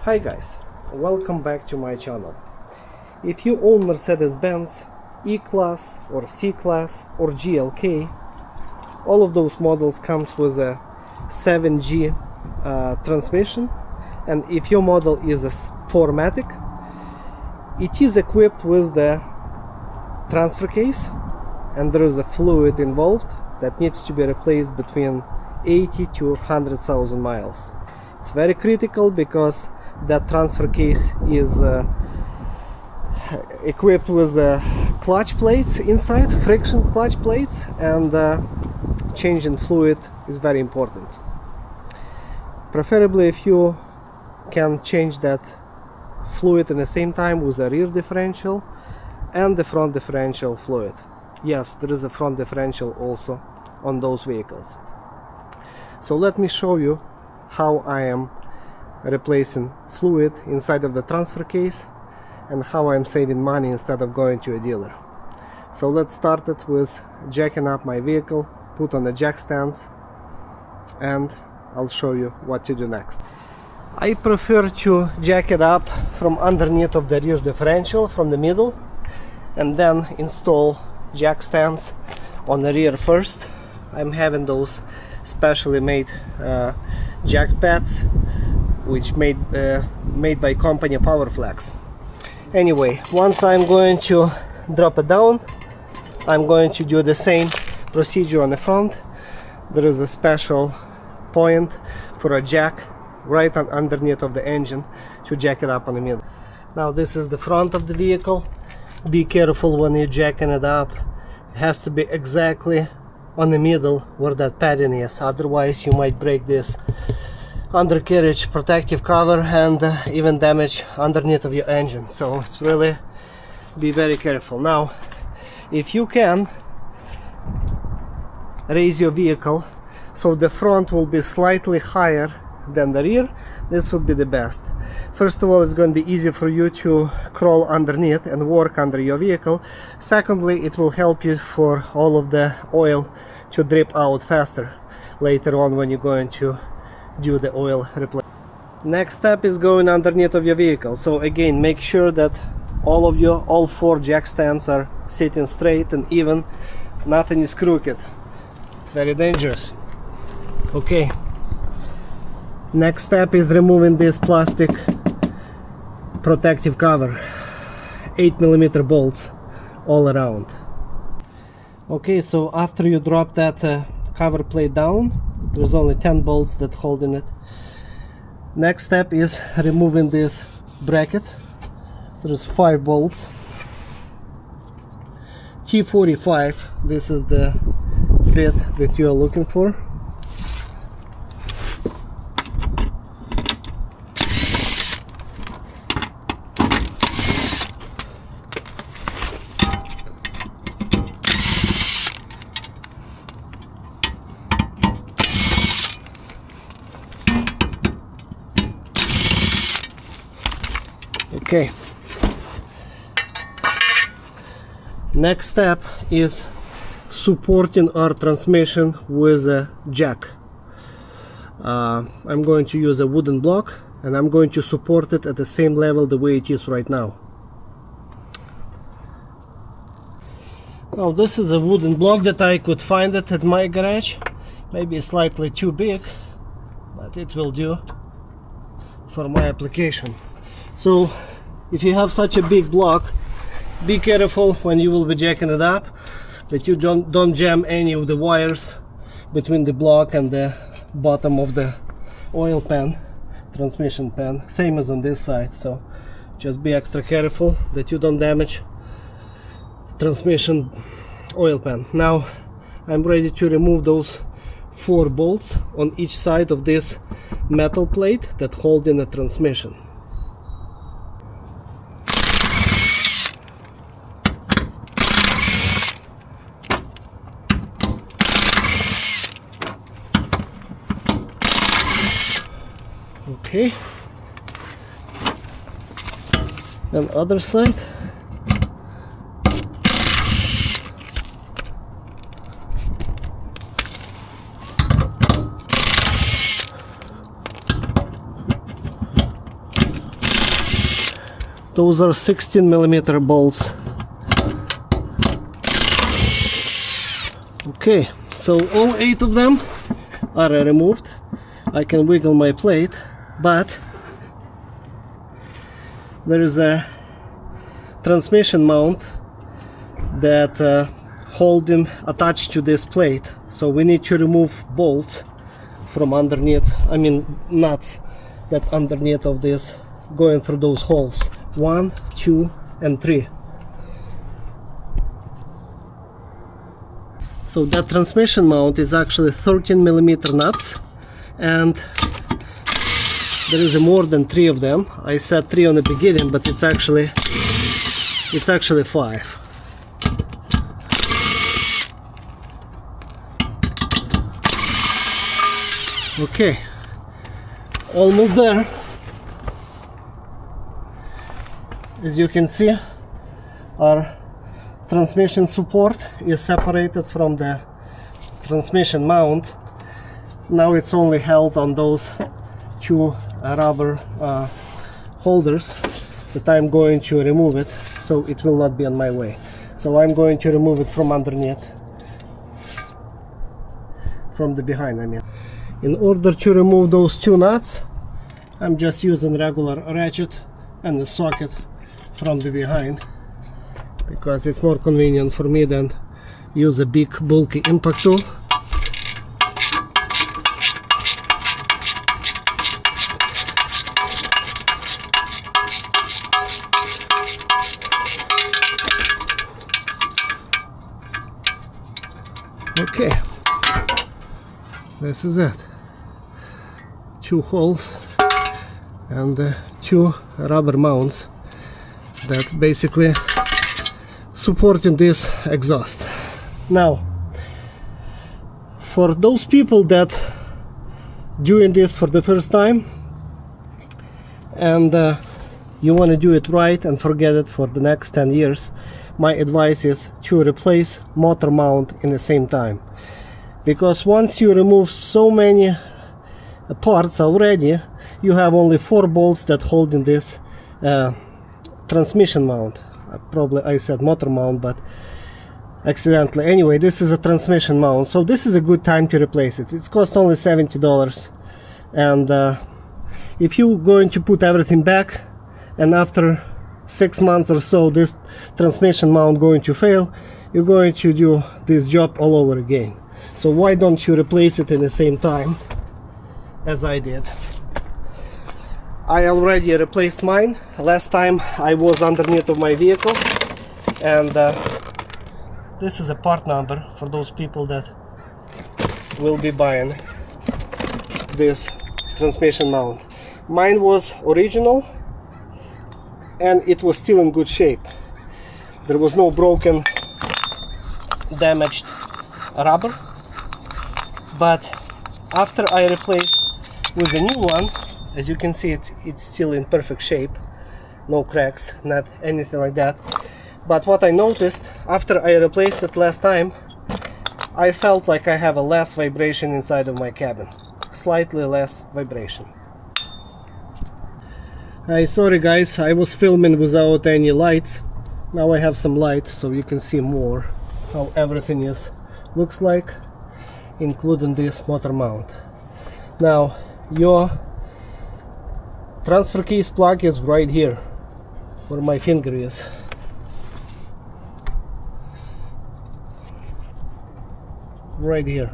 Hi guys, welcome back to my channel. If you own Mercedes-Benz E-Class or C-Class or GLK, all of those models comes with a 7G transmission, and if your model is a 4matic, it is equipped with the transfer case, and there is a fluid involved that needs to be replaced between 80 to 100,000 miles. It's very critical because that transfer case is equipped with the clutch plates inside, friction clutch plates, and changing fluid is very important. Preferably if you can change that fluid at the same time with a rear differential and the front differential fluid. Yes, there is a front differential also on those vehicles. So let me show you how I am replacing fluid inside of the transfer case and how I'm saving money instead of going to a dealer. So let's start it with jacking up my vehicle, put on the jack stands, and I'll show you what to do next. I prefer to jack it up from underneath of the rear differential, from the middle, and then install jack stands on the rear first. I'm having those specially made jack pads, which made by company PowerFlex. Anyway, once I'm going to drop it down, I'm going to do the same procedure on the front. There is a special point for a jack right underneath of the engine to jack it up on the middle. Now this is the front of the vehicle. Be careful when you're jacking it up. It has to be exactly on the middle where that padding is, otherwise you might break this undercarriage protective cover and even damage underneath of your engine. So it's really be very careful. Now if you can raise your vehicle so the front will be slightly higher than the rear, this would be the best. First of all, it's going to be easy for you to crawl underneath and work under your vehicle. Secondly, it will help you for all of the oil to drip out faster later on when you're going to do the oil replacement. Next step is going underneath of your vehicle. So again, make sure that all four jack stands are sitting straight and even, nothing is crooked. It's very dangerous. Okay, next step is removing this plastic protective cover, 8mm bolts all around. Okay, so after you drop that cover plate down, there's only 10 bolts that holding it. Next step is removing this bracket. There's 5 bolts, T45. This is the bit that you are looking for. Okay, next step is supporting our transmission with a jack. I'm going to use a wooden block and I'm going to support it at the same level the way it is right now. Now this is a wooden block that I could find it at my garage. Maybe slightly too big, but it will do for my application. So if you have such a big block, be careful when you will be jacking it up that you don't jam any of the wires between the block and the bottom of the oil pan, transmission pan, same as on this side. So just be extra careful that you don't damage transmission oil pan. Now I'm ready to remove those 4 bolts on each side of this metal plate that hold in the transmission. Okay, and other side. Those are 16mm bolts. Okay, so all 8 of them are removed. I can wiggle my plate, but there is a transmission mount that holding attached to this plate, so we need to remove bolts from underneath, I mean nuts that underneath of this going through those holes. 1, 2 and 3. So that transmission mount is actually 13mm nuts, and there is more than 3 of them. I said 3 on the beginning, but it's actually 5. Okay, almost there. As you can see, our transmission support is separated from the transmission mount. Now it's only held on those 2 rubber holders that I'm going to remove it, so it will not be on my way. So I'm going to remove it from underneath, from the behind, I mean. In order to remove those 2 nuts, I'm just using regular ratchet and the socket from the behind, because it's more convenient for me than use a big bulky impact tool. Okay, this is it. 2 holes and 2 rubber mounts that basically supporting this exhaust. Now, for those people that doing this for the first time and you want to do it right and forget it for the next 10 years, my advice is to replace motor mount in the same time, because once you remove so many parts already, you have only 4 bolts that hold in this transmission mount. Probably I said motor mount, but accidentally. Anyway, this is a transmission mount, so this is a good time to replace it. It's cost only $70, and if you're going to put everything back and after 6 months or so this transmission mount going to fail, you're going to do this job all over again. So why don't you replace it in the same time as I did? I already replaced mine. Last time I was underneath of my vehicle, and this is a part number for those people that will be buying this transmission mount. Mine was original and it was still in good shape. There was no broken, damaged rubber, but after I replaced with a new one, as you can see, it's still in perfect shape, no cracks, not anything like that. But what I noticed after I replaced it last time, I felt like I have a less vibration inside of my cabin, slightly less vibration. Sorry guys, I was filming without any lights. Now I have some light so you can see more how everything looks like, including this motor mount. Now your transfer case plug is right here where my finger is. Right here.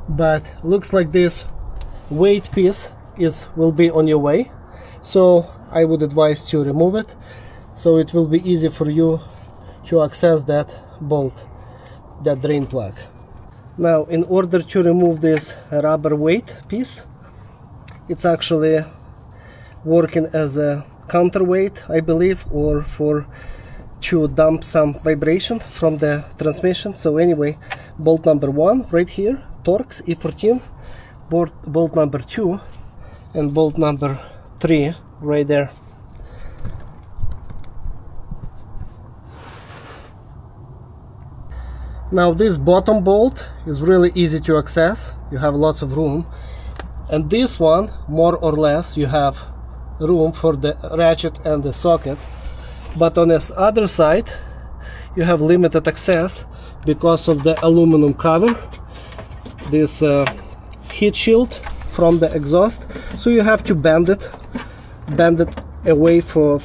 But looks like this weight piece will be on your way, so I would advise to remove it, so it will be easy for you to access that bolt, that drain plug. Now, in order to remove this rubber weight piece, it's actually working as a counterweight, I believe, or to dump some vibration from the transmission. So anyway, bolt number 1 right here, Torx E14, bolt number 2, and bolt number 3 right there. Now this bottom bolt is really easy to access, you have lots of room, and this one more or less you have room for the ratchet and the socket, but on this other side you have limited access because of the aluminum cover, this heat shield from the exhaust, so you have to bend it away from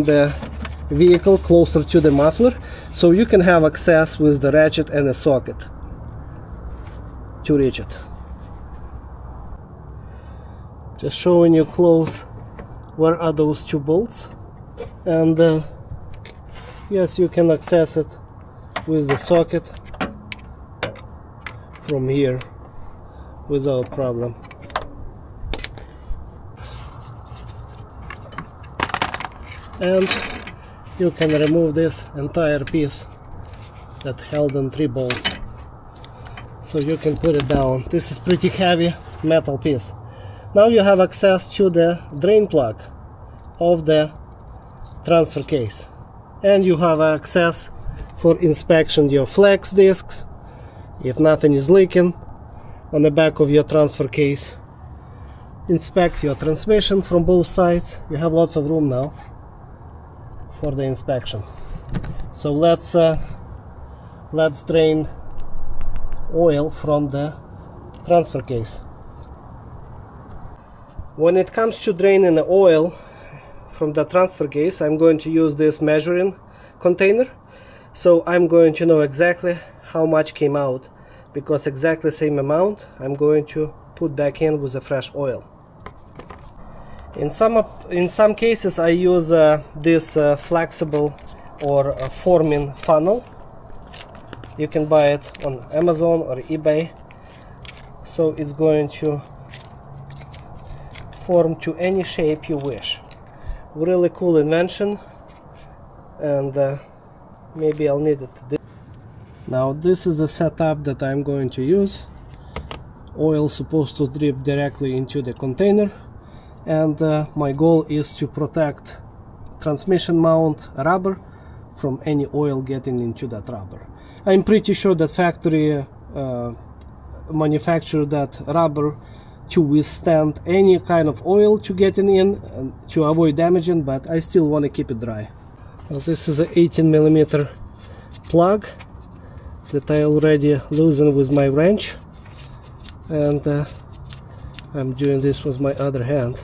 the vehicle closer to the muffler, so you can have access with the ratchet and the socket to reach it. Just showing you close where are those two bolts, and yes, you can access it with the socket from here without problem. And you can remove this entire piece that held on 3 bolts, so you can put it down. This is pretty heavy metal piece. Now you have access to the drain plug of the transfer case, and you have access for inspection your flex discs if nothing is leaking on the back of your transfer case. Inspect your transmission from both sides. You have lots of room now for the inspection. So let's drain oil from the transfer case. When it comes to draining the oil from the transfer case, I'm going to use this measuring container, so I'm going to know exactly how much came out, because exactly the same amount I'm going to put back in with the fresh oil. In some cases I use this flexible or forming funnel. You can buy it on Amazon or eBay, so it's going to form to any shape you wish. Really cool invention, and maybe I'll need it. Now this is the setup that I'm going to use. Oil supposed to drip directly into the container, and my goal is to protect transmission mount rubber from any oil getting into that rubber. I'm pretty sure that factory manufactured that rubber to withstand any kind of oil to getting in and to avoid damaging, but I still want to keep it dry. Now, this is an 18mm plug that I already loosened with my wrench, and I'm doing this with my other hand.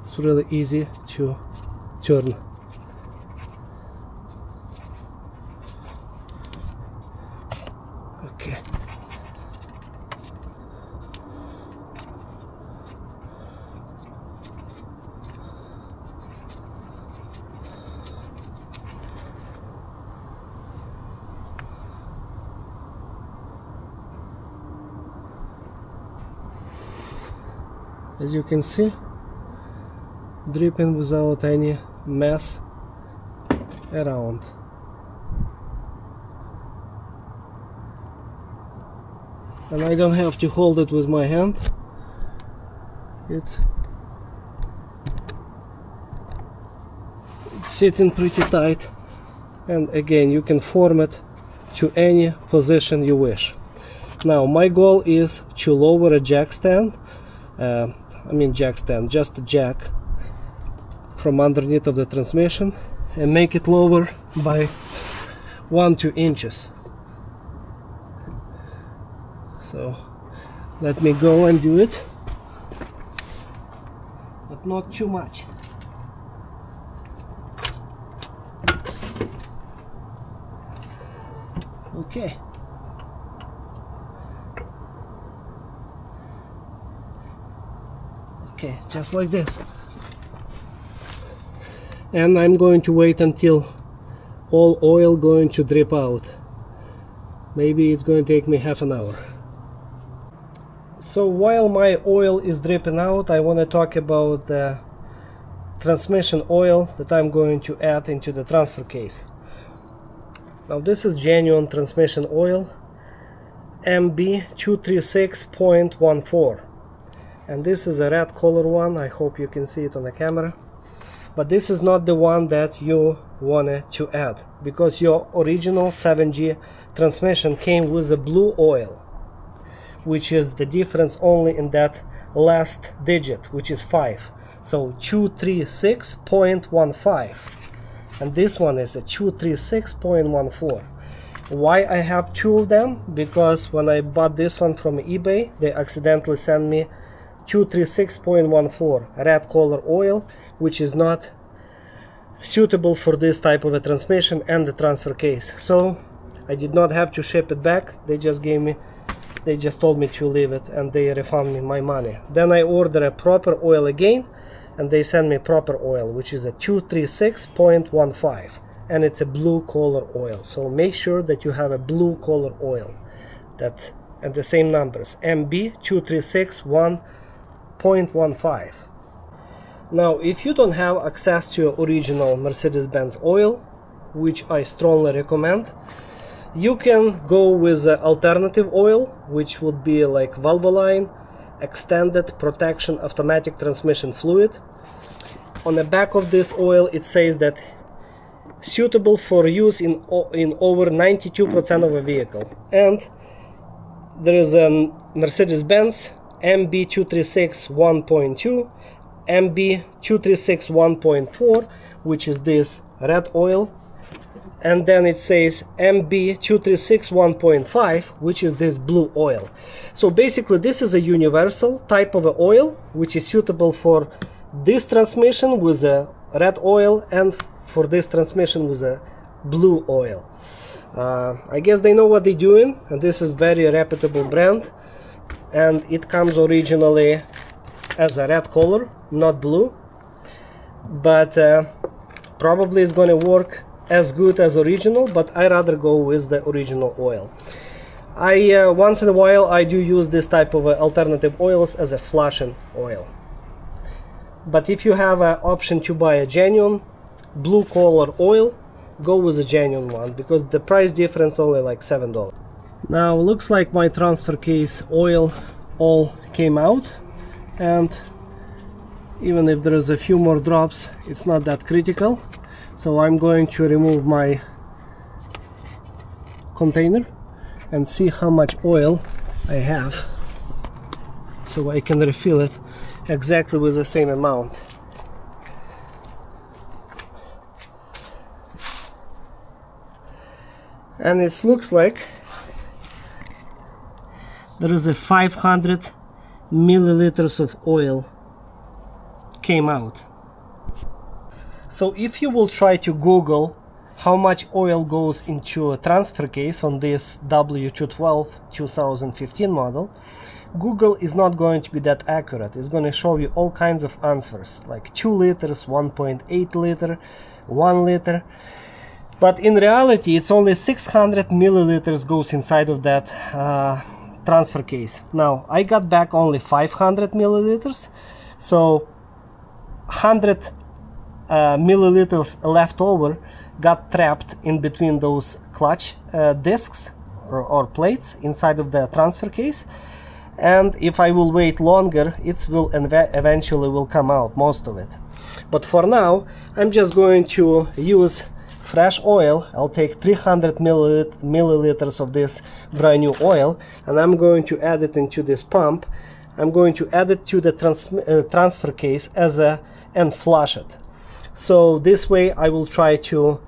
It's really easy to turn. Okay. As you can see, dripping without any mess around. And I don't have to hold it with my hand. It's sitting pretty tight, and again you can form it to any position you wish. Now my goal is to lower a jack stand, just a jack from underneath of the transmission, and make it lower by 1-2 inches. So let me go and do it, but not too much. Okay. Okay, just like this. And I'm going to wait until all oil going to drip out. Maybe it's going to take me half an hour. So while my oil is dripping out, I want to talk about the transmission oil that I'm going to add into the transfer case. Now this is genuine transmission oil, MB236.14, and this is a red color one. I hope you can see it on the camera, but this is not the one that you wanted to add, because your original 7G transmission came with a blue oil, which is the difference only in that last digit, which is 5. So 236.15, and this one is a 236.14. Why I have two of them? Because when I bought this one from eBay, they accidentally sent me 236.14 red color oil, which is not suitable for this type of a transmission and the transfer case. So I did not have to ship it back. They just told me to leave it, and they refund me my money. Then I ordered a proper oil again, and they sent me proper oil, which is a 236.15, and it's a blue color oil. So make sure that you have a blue color oil, that and the same numbers, MB 236.15. Now, if you don't have access to original Mercedes-Benz oil, which I strongly recommend, you can go with alternative oil, which would be like Valvoline Extended Protection Automatic Transmission Fluid. On the back of this oil it says that suitable for use in over 92% of a vehicle, and there is a Mercedes-Benz MB 236 1.2, MB 236 1.4, which is this red oil, and then it says MB 236 1.5, which is this blue oil. So basically this is a universal type of oil which is suitable for this transmission with a red oil and for this transmission with a blue oil. I guess they know what they're doing, and this is very reputable brand, and it comes originally as a red color, not blue, but probably it's going to work as good as original, but I rather go with the original oil. I once in a while I do use this type of alternative oils as a flushing oil. But if you have an option to buy a genuine blue color oil, go with a genuine one, because the price difference only like $7. Now looks like my transfer case oil all came out, and even if there is a few more drops, it's not that critical. So I'm going to remove my container and see how much oil I have, so I can refill it exactly with the same amount. And it looks like there is a 500 milliliters of oil came out. So if you will try to Google how much oil goes into a transfer case on this W212 2015 model, Google is not going to be that accurate. It's going to show you all kinds of answers, like 2 liters, 1.8 liter, 1 liter. But in reality, it's only 600 milliliters goes inside of that transfer case. Now, I got back only 500 milliliters, so 100 milliliters left over got trapped in between those clutch discs or plates inside of the transfer case, and if I will wait longer, it will eventually will come out, most of it. But for now, I'm just going to use fresh oil. I'll take 300 milliliters of this brand new oil, and I'm going to add it into this pump. I'm going to add it to the transfer case and flush it. So this way I will try to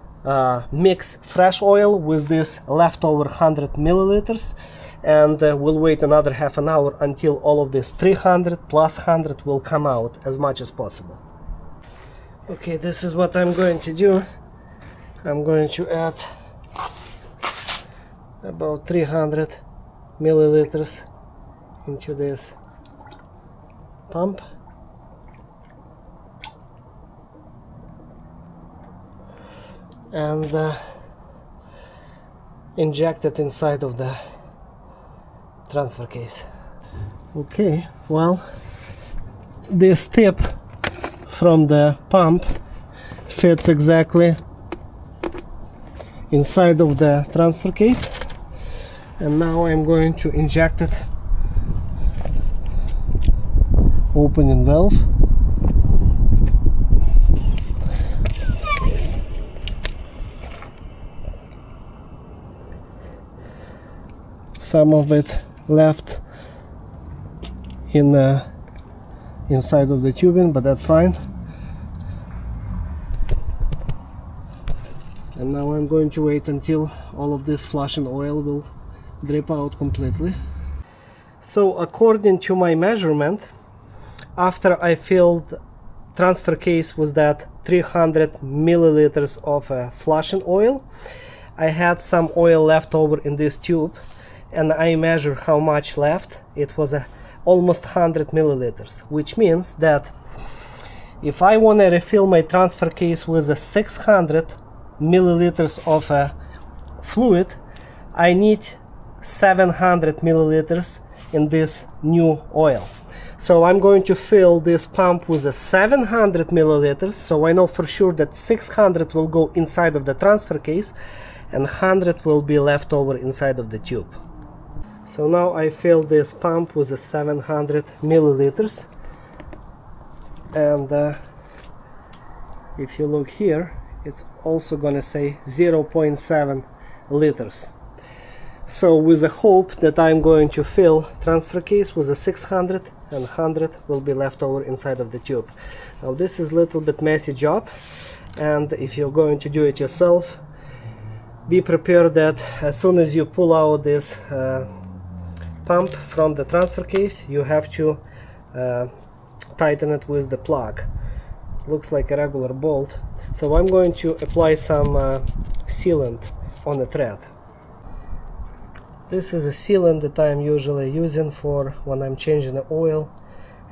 mix fresh oil with this leftover 100 milliliters, and we'll wait another half an hour until all of this 300 plus 100 will come out as much as possible. Okay, this is what I'm going to do. I'm going to add about 300 milliliters into this pump. And inject it inside of the transfer case. Okay, well, this tip from the pump fits exactly inside of the transfer case, and now I'm going to inject it, opening valve. Some of it left in inside of the tubing, but that's fine. And now I'm going to wait until all of this flushing oil will drip out completely. So according to my measurement, after I filled transfer case with that 300 milliliters of flushing oil, I had some oil left over in this tube, and I measured how much left. It was almost 100 milliliters, which means that if I want to refill my transfer case with 600 milliliters of fluid, I need 700 milliliters in this new oil. So I'm going to fill this pump with 700 milliliters, so I know for sure that 600 will go inside of the transfer case and 100 will be left over inside of the tube. So now I fill this pump with 700 milliliters, and if you look here, it's also gonna say 0.7 liters. So with the hope that I'm going to fill transfer case with 600 and 100 will be left over inside of the tube. Now this is a little bit messy job, and if you're going to do it yourself, be prepared that as soon as you pull out this pump from the transfer case, you have to tighten it with the plug. Looks like a regular bolt. So I'm going to apply some sealant on the thread. This is a sealant that I'm usually using for when I'm changing the oil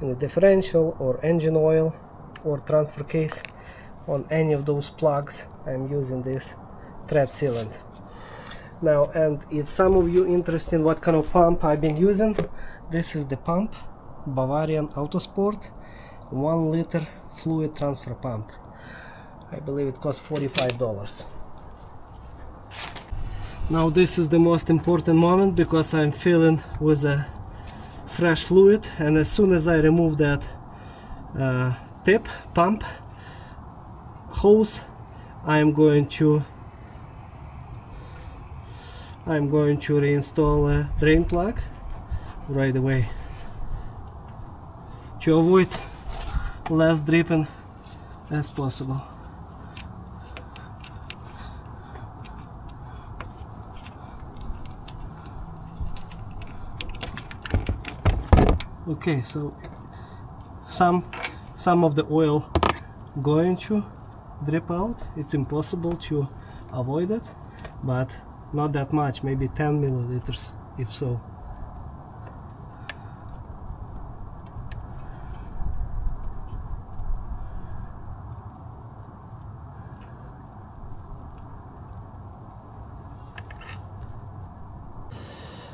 in the differential or engine oil or transfer case. On any of those plugs, I'm using this thread sealant. Now, and if some of you interested in what kind of pump I've been using, this is the pump, Bavarian Autosport 1 liter fluid transfer pump. I believe it costs $45. Now this is the most important moment, because I'm filling with a fresh fluid, and as soon as I remove that tip pump hose, I'm going to reinstall a drain plug right away to avoid less dripping as possible. Okay, so some of the oil going to drip out. It's impossible to avoid it, but not that much, maybe 10 milliliters if so.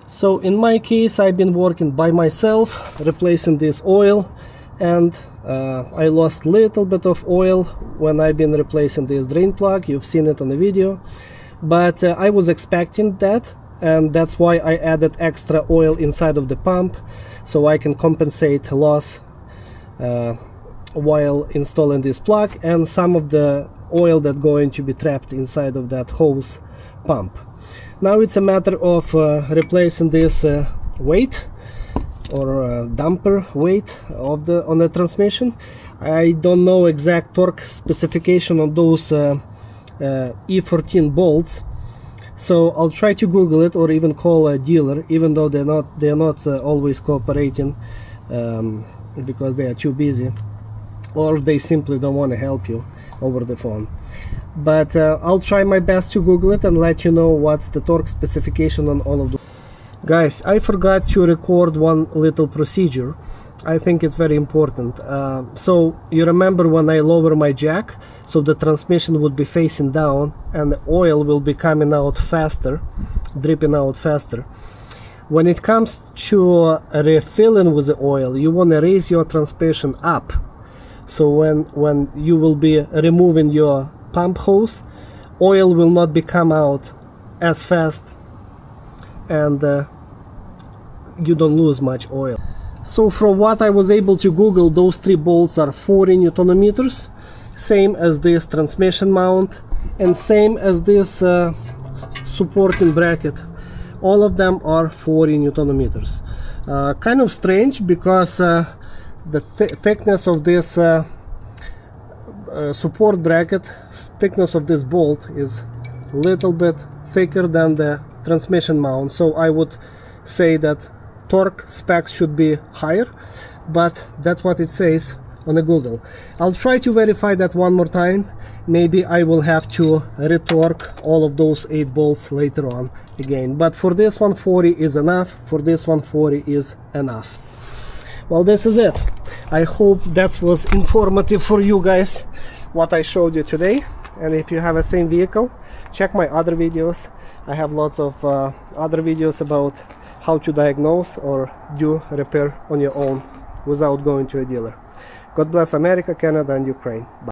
So in my case, I've been working by myself, replacing this oil, and I lost a little bit of oil when I've been replacing this drain plug. You've seen it on the video, but I was expecting that, and that's why I added extra oil inside of the pump, so I can compensate loss while installing this plug and some of the oil that's going to be trapped inside of that hose pump. Now it's a matter of replacing this weight or damper weight of on the transmission. I don't know exact torque specification on those E14 bolts, so I'll try to Google it or even call a dealer, even though they're not always cooperating because they are too busy, or they simply don't want to help you over the phone. But I'll try my best to Google it and let you know what's the torque specification on all of them. Guys, I forgot to record one little procedure. I think it's very important. So you remember when I lower my jack, so the transmission would be facing down and the oil will be coming out faster, dripping out faster. When it comes to refilling with the oil, you want to raise your transmission up. So when you will be removing your pump hose, oil will not be come out as fast, and you don't lose much oil. So from what I was able to Google, those 3 bolts are 40 Newton meters, same as this transmission mount and same as this supporting bracket. All of them are 40 Newton meters. Kind of strange, because the thickness of this support bracket, thickness of this bolt is a little bit thicker than the transmission mount, so I would say that torque specs should be higher, but that's what it says on the Google. I'll try to verify that one more time. Maybe I will have to retorque all of those 8 bolts later on again, but for this one 40 is enough, for this one 40 is enough. Well, this is it. I hope that was informative for you guys, what I showed you today. And if you have a same vehicle, check my other videos. I have lots of other videos about how to diagnose or do repair on your own without going to a dealer. God bless America, Canada, and Ukraine. Bye.